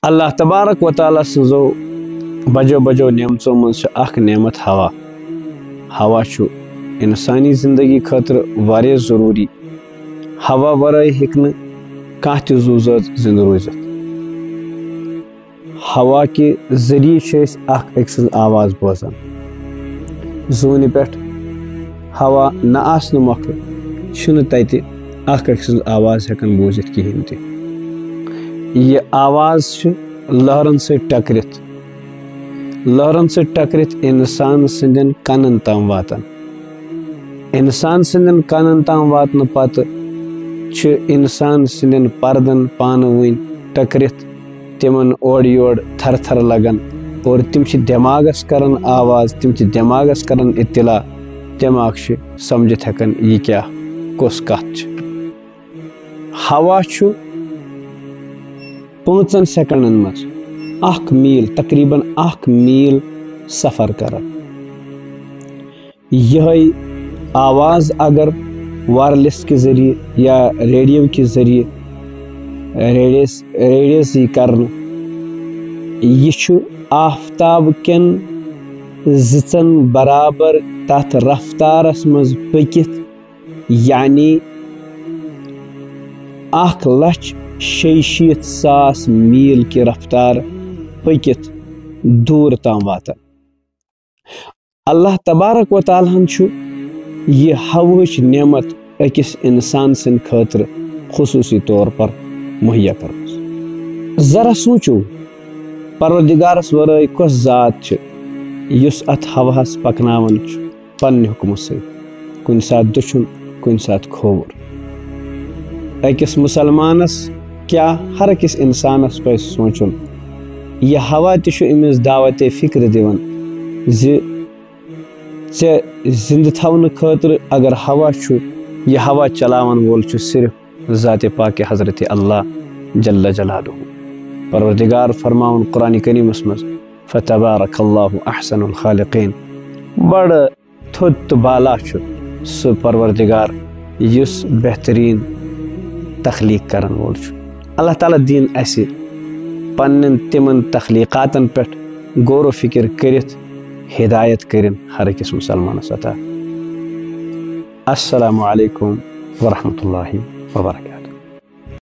अल्लाह तबारक व तआला सो बजो बजो नेमतों मज अख नेमत हवा। हवा इंसानी जिंदगी खतर वारिया जरूरी। हवा वराई हिकन काह ते जू ज़ात जिंद रोज़ित। हवा के जरिए अख अक्स आवाज बोजान। जून पे हवा न आसन मौक तत अख अक्स आवाज हेकन बोजित कहें ते। यह आवाज लहरन से टकरित इंसान सिंदन कनन ताम वातन। इंसान सिंदन कनन ताम वातन पत इंसान सिंदन पर्दन पान वन टकरित तिमन ओर योर थर थर लगन और तिम दिमागस करन आवाज, तिम दिमागस करन इत्तला। दिमाग समझित हेकन यह क्या कुस कथ। हवा 5 सेकंडन मज 1 मील तकरीबन 1 मील सफर कर। यह आवाज अगर वायरलेस के जरिए या रेडियो के जरिए रेडियस कर यह आफ्ताब केन जिचन बराबर तथ रफ्तारस मज पकित यानी 1,66,000 मील की रफ्तार पकित दूर ताम वातन। अल्लाह तबारक व तआला यह हवच नेमत अकिस इंसान सिंद खतर खुसूसी तौर पर मुहैया कर। जरा सोचो परवरदिगारस वराई कस जात युस अत हवास पकनावन पन्ने हुक्म से कुन सात दुछुन कुन सात खोवर। अकिस मुसलमानस क्या हर अकिस इंसानस पे सोचुन यह हवा तमिस दावत फिक्र दिवन ज़े जिंद थवन खतर अगर हवा यह हवा चलावन वोल सिर्फ ज़ात पाक हज़रत अल्लाह जल्ल जलालुहु। परवरदिगार फरमावन कुरान करीमस मज फतबारकल्लाहु अहसनुल खालिकीन। बड़ थोत बाला सो परवरदिगार युस बेहतरीन तख्लीक करन वोल। अल्लाह ताला दीन असे पन्न तिमन तख्लीकातन पे गौर व फिक्र करित हिदायत करिन हर अकिस मुसलमानस अता। अस्सलामु अलैकुम व रहमतुल्लाहि व बरकातहू।